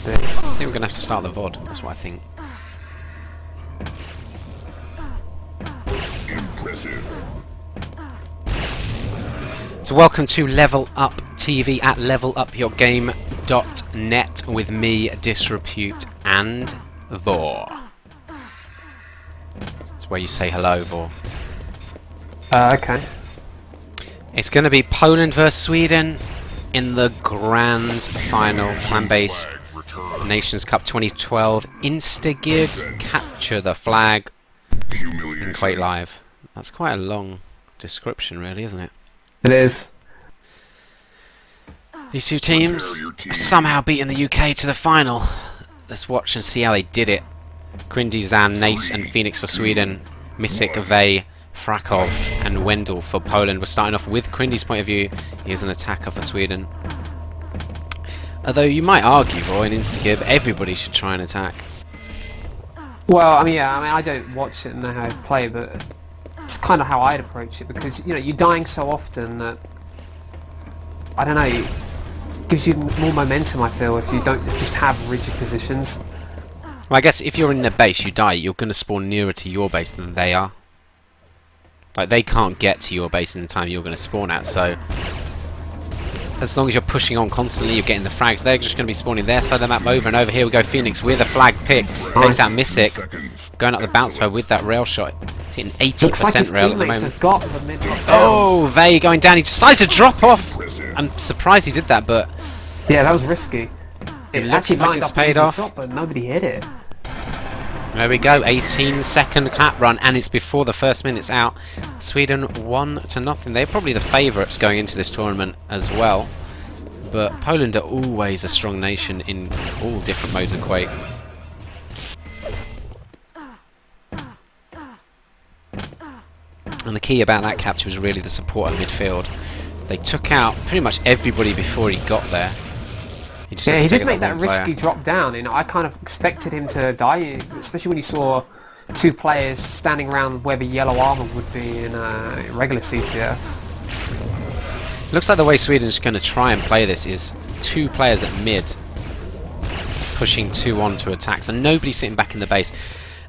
be. I think we're going to have to start the VOD, that's what I think. Impressive. So welcome to Level Up TV at levelupyourgame.net with me, Disrepute, and Vor. That's where you say hello, Vor. Okay. It's going to be Poland versus Sweden in the grand final ClanBase Nations Cup 2012 Instagib Capture the Flag in Quake Live. That's quite a long description, really, isn't it? It is. These two teams have somehow beaten the UK to the final. Let's watch and see how they did it. Grindy, Zan, Nace and Phoenix for Sweden. Misik, Vey, Frakov and Wendell for Poland. We're starting off with Grindy's point of view. He is an attacker for Sweden. Although you might argue, boy, in Instagib, everybody should try and attack. Well, I mean, yeah, I don't watch it and know how to play, but it's kind of how I'd approach it, because, you know, you're dying so often that, I don't know, it gives you more momentum, I feel, if you don't just have rigid positions. Well, I guess if you're in their base, you die, you're going to spawn nearer to your base than they are. Like, they can't get to your base in the time you're going to spawn at, so as long as you're pushing on constantly, you're getting the frags. They're just going to be spawning their side of the map over and over. Here we go, Phoenix with a flag pick. Takes out Misik. Going up the bounce pad with that rail shot. Hitting 80% rail at the moment. Got the mid Oh, Vey going down. He decides to drop off. I'm surprised he did that, but yeah, that was risky. It looks like it's paid off. Shot, but nobody hit it. There we go, 18-second clap run, and it's before the first minute's out. Sweden 1-0. They're probably the favourites going into this tournament as well. But Poland are always a strong nation in all different modes of Quake. And the key about that capture was really the support at midfield. They took out pretty much everybody before he got there. Yeah, he did make that risky drop down, and I kind of expected him to die, especially when you saw two players standing around where the yellow armor would be in regular CTF. Looks like the way Sweden's going to try and play this is two players at mid, pushing two on to attack, so nobody's sitting back in the base.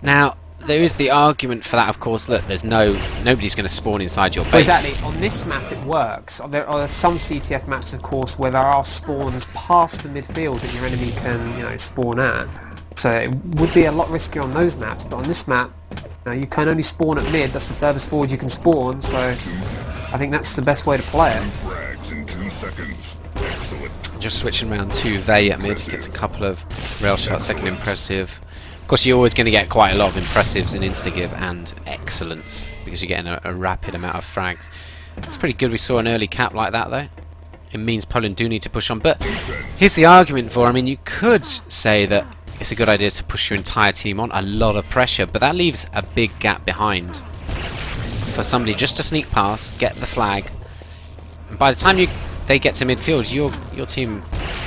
Now, there is the argument for that, of course. Look, there's nobody's going to spawn inside your base. Exactly. On this map, it works. There are some CTF maps, of course, where there are spawns past the midfield that your enemy can, you know, spawn at. So it would be a lot riskier on those maps. But on this map, you can only spawn at mid. That's the furthest forward you can spawn. So I think that's the best way to play it. Just switching around to Vey at mid. Gets a couple of rail shots. Second impressive. Of course, you're always going to get quite a lot of impressives in Instagib and excellence because you're getting a rapid amount of frags. It's pretty good we saw an early cap like that, though. It means Poland do need to push on. But here's the argument for, I mean, you could say that it's a good idea to push your entire team on, a lot of pressure, but that leaves a big gap behind for somebody just to sneak past, get the flag. And by the time they get to midfield, your team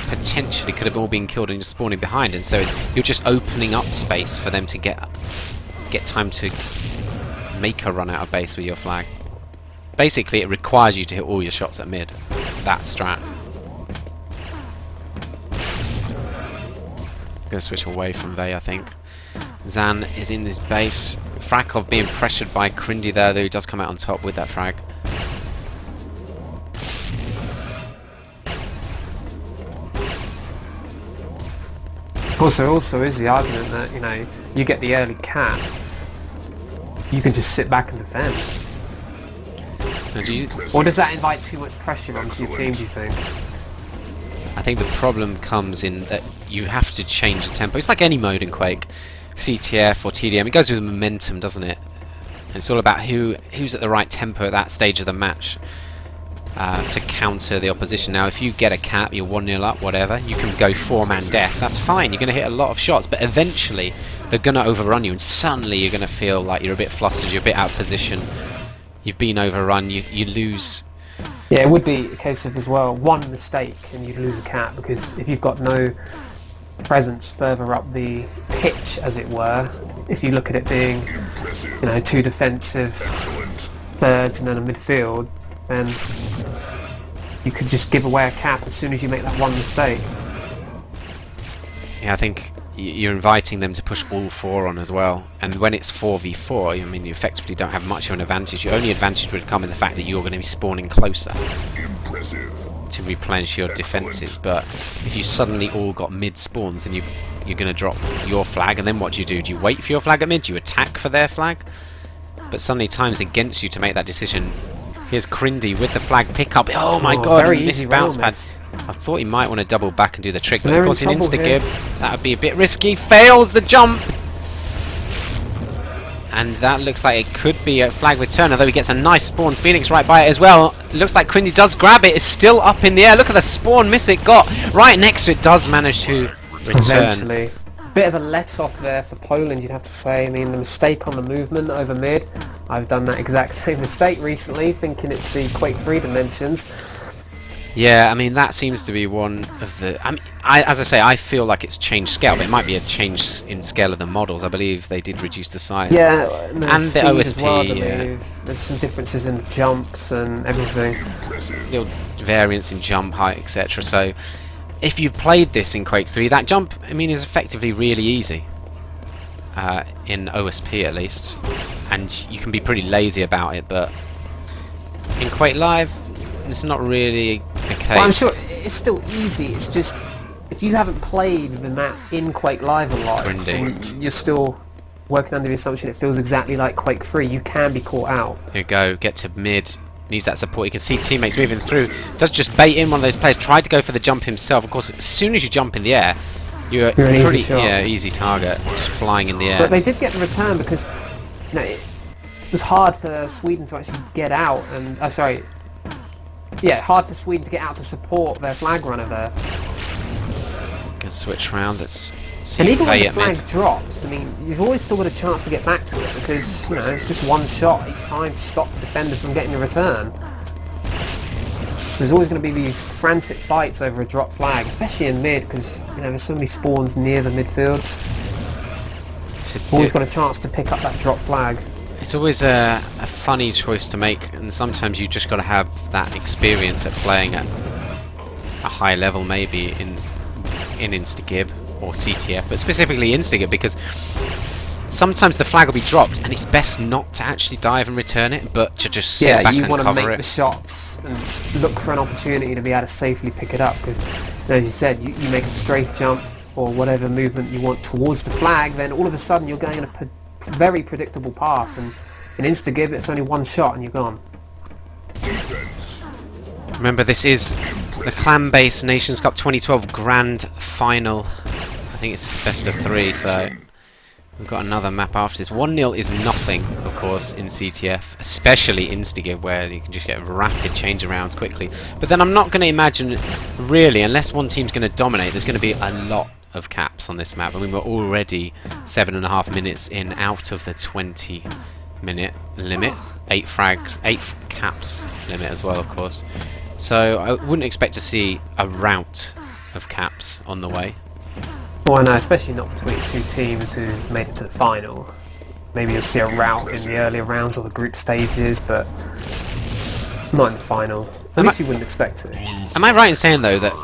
potentially could have all been killed and just spawning behind, and so you're just opening up space for them to get time to make a run out of base with your flag. Basically, it requires you to hit all your shots at mid. That strat. I'm going to switch away from Vey, I think. Zan is in this base. Frakov being pressured by Grindy there, though he does come out on top with that frag. Of course, there also is the argument that, you know, you get the early cap, you can just sit back and defend. Or does that invite too much pressure onto your team, do you think? I think the problem comes in that you have to change the tempo. It's like any mode in Quake, CTF or TDM. It goes with momentum, doesn't it? And it's all about who's at the right tempo at that stage of the match to counter the opposition. Now, if you get a cap, you're 1-0 up, whatever, you can go 4-man death. That's fine. You're going to hit a lot of shots, but eventually they're going to overrun you, and suddenly you're going to feel like you're a bit flustered, you're a bit out of position. You've been overrun. You lose. Yeah, it would be a case of, as well, one mistake and you'd lose a cap, because if you've got no presence further up the pitch, as it were, if you look at it being, you know, two defensive thirds and then a midfield, then you could just give away a cap as soon as you make that one mistake. Yeah, Yeah, I think you're inviting them to push all 4 on as well. And when it's 4v4, I mean, you effectively don't have much of an advantage. Your only advantage would come in the fact that you're going to be spawning closer to replenish your defences. But if you suddenly all got mid spawns, then you're going to drop your flag. And then what do? Do you wait for your flag at mid? Do you attack for their flag? But suddenly time's against you to make that decision. Here's Crindy with the flag pickup. Oh my god, missed bounce pad. I thought he might want to double back and do the trick, but of course in insta-gib, that would be a bit risky. Fails the jump! And that looks like it could be a flag return, although he gets a nice spawn. Phoenix right by it as well. Looks like Crindy does grab it. It's still up in the air. Look at the spawn miss it got. Right next to it, does manage to return. Eventually. Bit of a let-off there for Poland, you'd have to say. I mean, the mistake on the movement over mid. I've done that exact same mistake recently, thinking it's the Quake 3 dimensions. Yeah, I mean, that seems to be one of the... I mean, as I say, I feel like it's changed scale, but it might be a change in scale of the models. I believe they did reduce the size. Yeah, and the OSP, as well, There's some differences in jumps and everything. Little variance in jump height, etc. So, if you've played this in Quake 3, that jump, I mean, is effectively really easy. In OSP, at least. And you can be pretty lazy about it, but in Quake Live, it's not really the case. Well, I'm sure it's still easy. It's just if you haven't played the map in Quake Live a lot, and you're still working under the assumption it feels exactly like Quake 3, you can be caught out. Here you go, get to mid, needs that support. You can see teammates moving through. Does just bait in one of those players, tried to go for the jump himself. Of course, as soon as you jump in the air, you're an pretty easy easy target, just flying in the air. But they did get the return because it was hard for Sweden to actually get out, and hard for Sweden to get out to support their flag runner there. Can switch round. Let's see. And even when the mid flag drops, I mean, you've always still got a chance to get back to it because it's just one shot each time to stop the defenders from getting the return. There's always going to be these frantic fights over a drop flag, especially in mid, because there's so many spawns near the midfield. Always got a chance to pick up that drop flag. It's always a funny choice to make, and sometimes you just got to have that experience at playing at a high level, maybe in insta-gib or CTF, but specifically insta-gib, because sometimes the flag will be dropped, and it's best not to actually dive and return it, but to just sit back and cover it. Yeah, you want to make the shots and look for an opportunity to be able to safely pick it up, because, as you said, you make a strafe jump or whatever movement you want towards the flag, then all of a sudden you're going in a very predictable path, and in insta-gib it's only one shot and you're gone. Remember, this is the ClanBase Nations Cup 2012 Grand Final. I think it's best of 3, so we've got another map after this. 1-0 is nothing, of course, in CTF, especially insta-gib, where you can just get a rapid change arounds quickly. But then I'm not going to imagine, really, unless one team's going to dominate, there's going to be a lot of caps on this map. I mean, we're already 7.5 minutes in out of the 20-minute limit. 8 frags, 8 caps limit as well, of course. So I wouldn't expect to see a rout of caps on the way. Well, no, especially not between two teams who've made it to the final. Maybe you'll see a rout in the earlier rounds or the group stages, but not in the final. At least you wouldn't expect it. Am I right in saying, though, that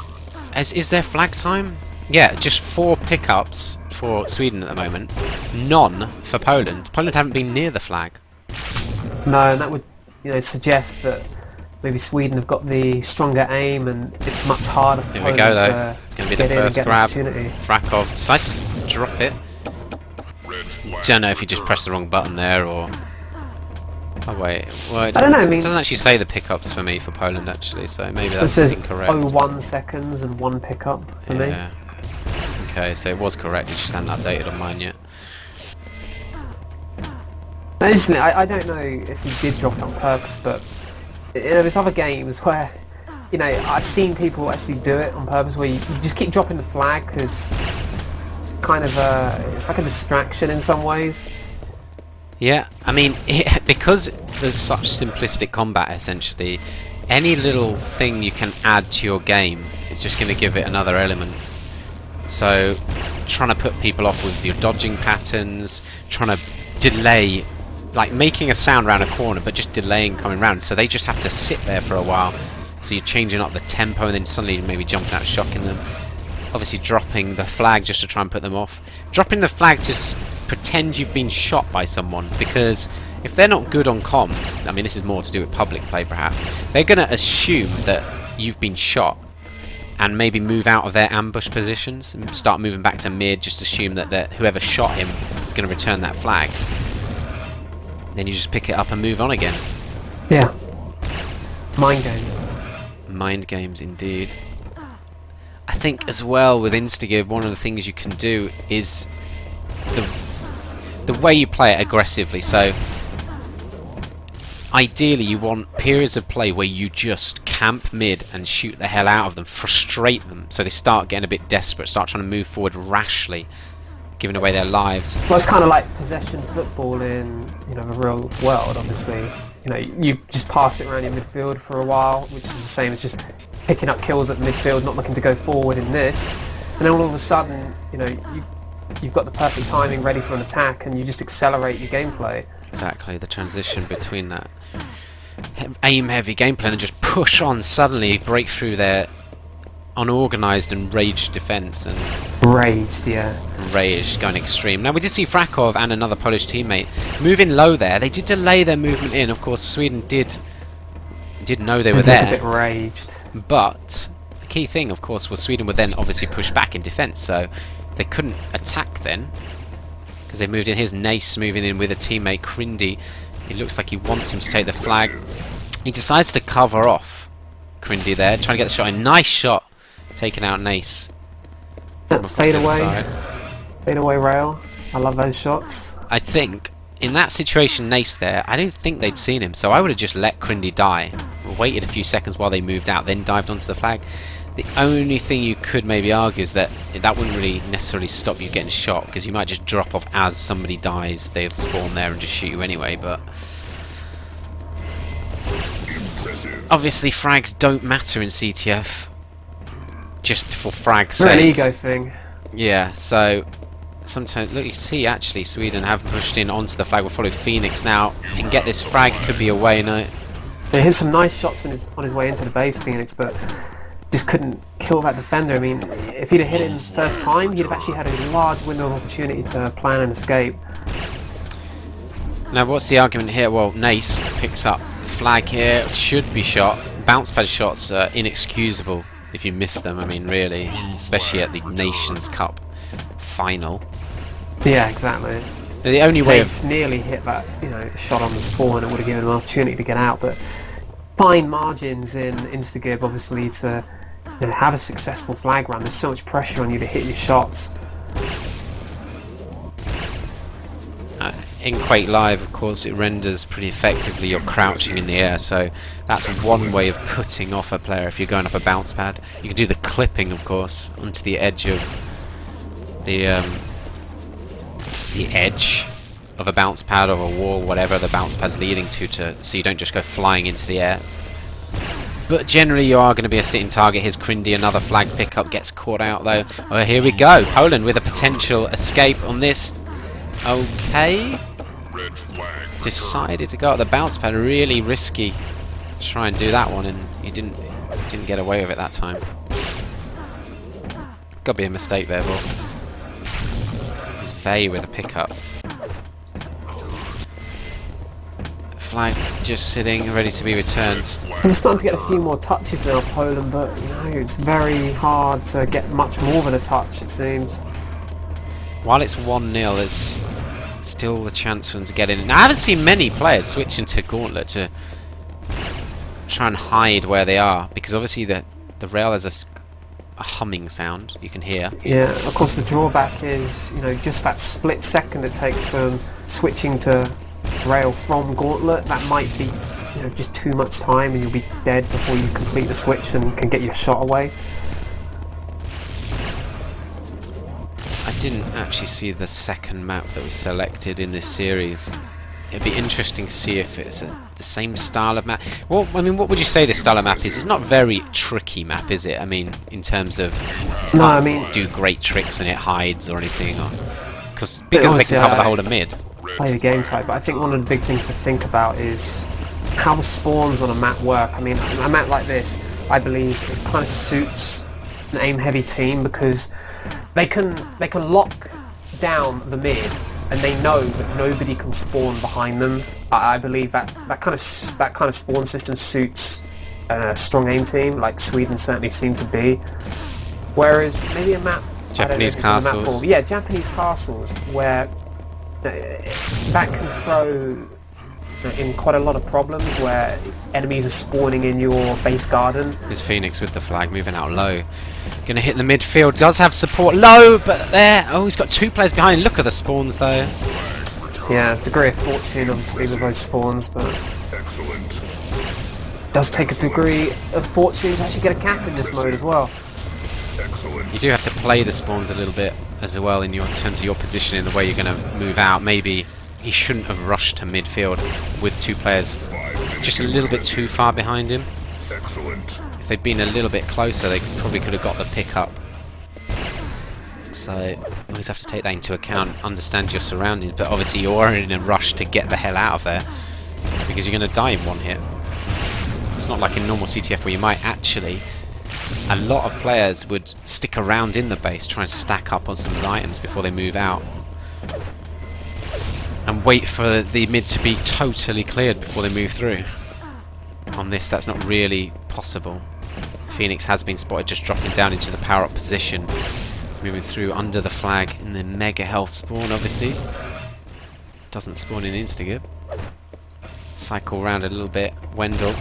is there flag time? Yeah, just 4 pickups for Sweden at the moment. None for Poland. Poland haven't been near the flag. No, and that would suggest that maybe Sweden have got the stronger aim and it's much harder for Here we go, though. It's going to be the first grab. Frakov decides to drop it. Don't know if he just pressed the wrong button there or... Oh wait, well it doesn't actually say the pickups for me for Poland actually, so maybe that's incorrect. It says 01 seconds and 1 pickup for me. Okay, so it was correct, it just hadn't updated on mine yet. Interestingly, I don't know if he did drop it on purpose, but there's other games where I've seen people actually do it on purpose, where you just keep dropping the flag because kind of it's like a distraction in some ways. Yeah, I mean, because there's such simplistic combat, essentially, any little thing you can add to your game, it's just going to give it another element. So, trying to put people off with your dodging patterns, trying to delay, like making a sound around a corner, but just delaying coming round, so they just have to sit there for a while. So you're changing up the tempo, and then suddenly maybe jumping out, shocking them. obviously dropping the flag just to try and put them off. Dropping the flag to pretend you've been shot by someone, because if they're not good on comms, I mean this is more to do with public play perhaps, they're going to assume that you've been shot and maybe move out of their ambush positions and start moving back to mid, just assume that whoever shot him is going to return that flag. Then you just pick it up and move on again. Yeah. Mind games. Mind games indeed. I think as well with Instagib, one of the things you can do is the way you play it aggressively. So ideally you want periods of play where you just camp mid and shoot the hell out of them, frustrate them so they start getting a bit desperate, start trying to move forward rashly, giving away their lives. Well, it's kind of like possession football in, you know, the real world, obviously. You know, you just pass it around your midfield for a while, which is the same as just picking up kills at the midfield, not looking to go forward in this. And then all of a sudden, you know, you've got the perfect timing ready for an attack and you just accelerate your gameplay. Exactly, the transition between that aim-heavy gameplay and then just push on, suddenly break through their unorganised and raged defence. And Raged, yeah. Rage going extreme. Now we did see Frakov and another Polish teammate moving low there. They did delay their movement in. Of course, Sweden did know they were there. A bit raged. But the key thing, of course, was Sweden would then obviously push back in defence, so they couldn't attack then because they moved in. Here's Nace moving in with a teammate, Crindy. It looks like he wants him to take the flag. He decides to cover off Crindy there, trying to get the shot in. Nice shot, taking out Nace. Fade away rail. I love those shots. I think in that situation, Nace there, I don't think they'd seen him, so I would have just let Crindy die, waited a few seconds while they moved out, then dived onto the flag. The only thing you could maybe argue is that that wouldn't really necessarily stop you getting shot, because you might just drop off as somebody dies, they'll spawn there and just shoot you anyway. But obviously frags don't matter in CTF, just for frags' sake. It's an ego thing. Yeah, so sometimes, look, you see actually Sweden have pushed in onto the flag. We'll follow Phoenix now. If you can get this frag, it could be away. No. Yeah, here's some nice shots on his way into the base, Phoenix, but just couldn't kill that defender. I mean, if he'd have hit him first time, he'd have actually had a large window of opportunity to plan and escape. Now, what's the argument here? Well, Nace picks up the flag here. Should be shot. Bounce pad shots are inexcusable if you miss them. I mean, really, especially at the Nations Cup final. Yeah, exactly. The only way of nearly hit that, you know, shot on the spawn, it would have given him an opportunity to get out. But fine margins in Instagib, obviously, to have a successful flag run. There's so much pressure on you to hit your shots. In Quake Live, of course, it renders pretty effectively your crouching in the air, so that's one way of putting off a player if you're going up a bounce pad. You can do the clipping, of course, onto the edge of the edge of a bounce pad or a wall, whatever the bounce pad's leading to, so you don't just go flying into the air. But generally you are going to be a sitting target. Here's Crindy, another flag pickup, gets caught out though. Oh, here we go. Poland with a potential escape on this. Okay. Decided to go at the bounce pad, really risky. Try and do that one, and you didn't get away with it that time. Gotta be a mistake there, but it's Vey with a pickup. Flag just sitting, ready to be returned. We're starting to get a few more touches now, Poland, but you know, it's very hard to get much more than a touch, it seems. While it's 1-0, there's still the chance for them to get in. Now, I haven't seen many players switch into Gauntlet to try and hide where they are, because obviously the rail has a humming sound you can hear. Yeah, of course the drawback is, you know, just that split second it takes from switching to rail from Gauntlet. That might be, you know, just too much time and you'll be dead before you complete the switch and can get your shot away. I didn't actually see the second map that was selected in this series. It'd be interesting to see if it's the same style of map. Well, I mean, what would you say this style of map is? It's not a very tricky map, is it? I mean, in terms of no, I mean, do great tricks and it hides or anything, or because they can cover the whole of mid. Play the game type, but I think one of the big things to think about is how the spawns on a map work. I mean, a map like this, I believe, it kind of suits an aim-heavy team because they can lock down the mid, and they know that nobody can spawn behind them. I believe that kind of spawn system suits a strong aim team, like Sweden certainly seem to be. Whereas maybe a map, Japanese castles. Yeah, Japanese castles, where that can throw in quite a lot of problems where enemies are spawning in your base garden. Here's Phoenix with the flag, moving out low. Gonna hit the midfield, does have support low, but there, oh, he's got 2 players behind. Look at the spawns though. Yeah, degree of fortune obviously with those spawns, but does take a degree of fortune to actually get a cap in this mode as well. You do have to play the spawns a little bit as well in terms of your position in the way you're going to move out. Maybe he shouldn't have rushed to midfield with 2 players just a little bit too far behind him. If they'd been a little bit closer, they probably could have got the pick up. So you always have to take that into account, understand your surroundings, but obviously you're in a rush to get the hell out of there because you're going to die in 1 hit. It's not like in normal CTF where you might actually... A lot of players would stick around in the base, try and stack up on some items before they move out. And wait for the mid to be totally cleared before they move through. On this, that's not really possible. Phoenix has been spotted just dropping down into the power-up position. Moving through under the flag in the mega health spawn, obviously. Doesn't spawn in Instagib. Cycle around a little bit. Wendell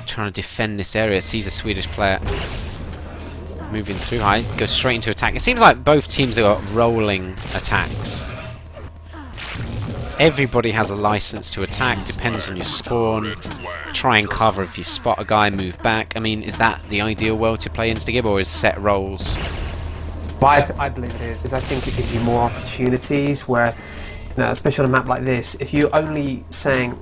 trying to defend this area, sees a Swedish player moving through high, goes straight into attack. It seems like both teams have got rolling attacks. Everybody has a license to attack, depends on your spawn. Try and cover if you spot a guy, move back. I mean, is that the ideal world to play Instagib, or is set roles? But I believe it is, because I think it gives you more opportunities where, especially on a map like this, if you're only saying,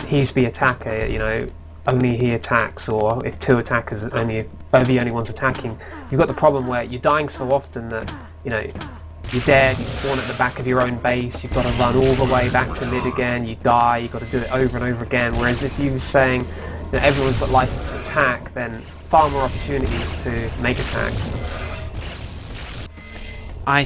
he's the attacker, only he attacks, or if 2 attackers are the only ones attacking, you've got the problem where you're dying so often that, you're dead, you spawn at the back of your own base, you've got to run all the way back to mid again, you die, you've got to do it over and over again. Whereas if you're saying that everyone's got license to attack, then far more opportunities to make attacks. I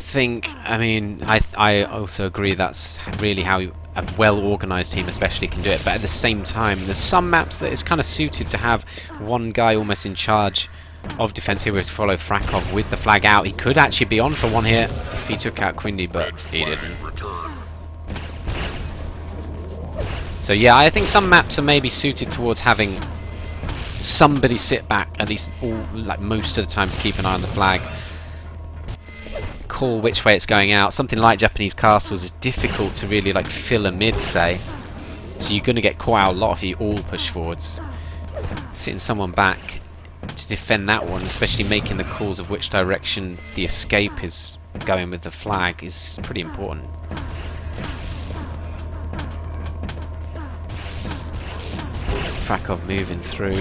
also agree that's really how a well-organised team especially can do it, but at the same time there's some maps that it's kind of suited to have one guy almost in charge of defence. Here we have to follow Frakov with the flag out. He could actually be on for 1 hit if he took out Quindy, but he didn't. So yeah, I think some maps are maybe suited towards having somebody sit back at least most of the time to keep an eye on the flag, call which way it's going out. Something like Japanese castles is difficult to really fill a mid, say, so you're going to get quite a lot if you all push forwards. Sitting someone back to defend that one, especially making the calls of which direction the escape is going with the flag, is pretty important. Frakov moving through.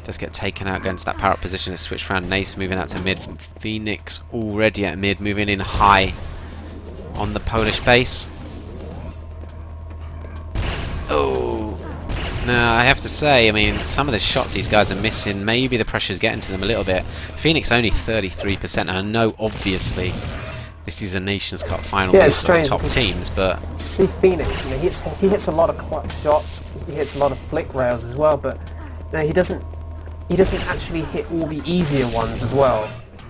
Does get taken out, going to that power-up position. It's switched around. Nace moving out to mid. Phoenix already at mid, moving in high on the Polish base. Oh, no, I have to say, some of the shots these guys are missing, maybe the pressure's getting to them a little bit. Phoenix only 33%, and I know, obviously, this is a Nations Cup final with sort of top teams, but... See Phoenix, he hits a lot of clutch shots, he hits a lot of flick rails as well, but he doesn't actually hit all the easier ones as well,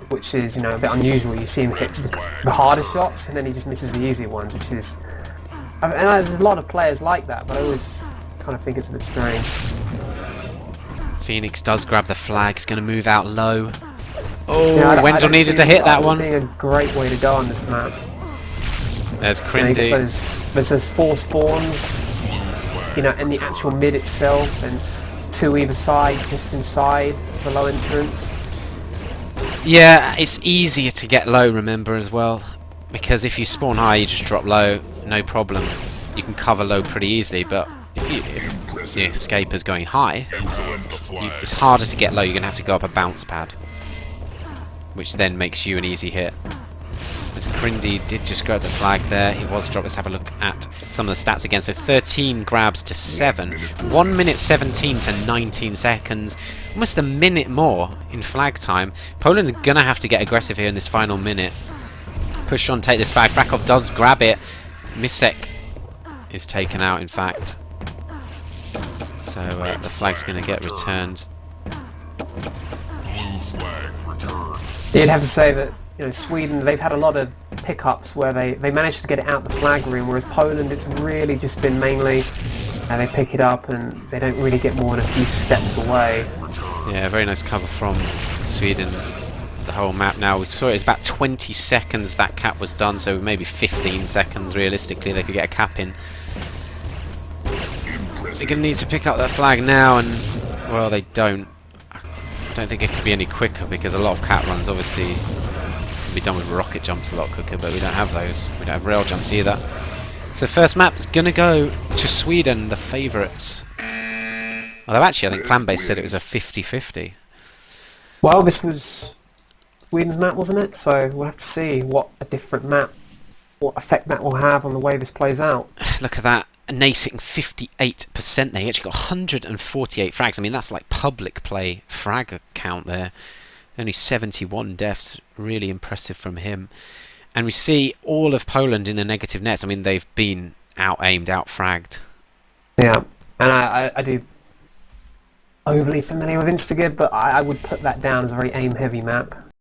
which is, a bit unusual. You see him hit the harder shots, and then he just misses the easier ones, which is... there's a lot of players like that, but I always kind of think it's a bit strange. Phoenix does grab the flag, he's going to move out low. Oh, yeah, Wendell needed to hit that one. Being a great way to go on this map. There's Quindy. There's 4 spawns, in the actual mid itself, and 2 either side, just inside the low entrance. Yeah, it's easier to get low, remember, as well, because if you spawn high, you just drop low, no problem. You can cover low pretty easily, but if the escape is going high, it's harder to get low. You're going to have to go up a bounce pad, which then makes you an easy hit. As Crindy did just grab the flag there, he was dropped. Let's have a look at some of the stats again. So 13 grabs to 7, 1 minute 17 to 19 seconds, almost a minute more in flag time. Poland are going to have to get aggressive here in this final minute. Push on, take this flag. Brakov does grab it. Misek is taken out, in fact. So the flag's going to get returned. You'd have to say that Sweden, they've had a lot of pickups where they managed to get it out the flag room, whereas Poland, it's really just been mainly they pick it up and they don't really get more than a few steps away. Yeah, very nice cover from Sweden. The whole map now, we saw it was about 20 seconds that cap was done, so maybe 15 seconds realistically they could get a cap in. They're going to need to pick up that flag now, and well, they don't. I don't think it could be any quicker because a lot of cap runs obviously be done with rocket jumps a lot quicker, but we don't have those. We don't have rail jumps either. So first map is going to go to Sweden, the favourites. Although actually I think ClanBase said it was a 50-50. Well, this was Sweden's map, wasn't it? So we'll have to see what a different map, what effect that will have on the way this plays out. Look at that. Nace hitting 58% there. He actually got 148 frags. I mean, that's like public play frag count there. Only 71 deaths, really impressive from him. And we see all of Poland in the negative nets. I mean, they've been out-aimed, out-fragged. Yeah, and I do overly familiar with Instagib, but I would put that down as a very aim-heavy map.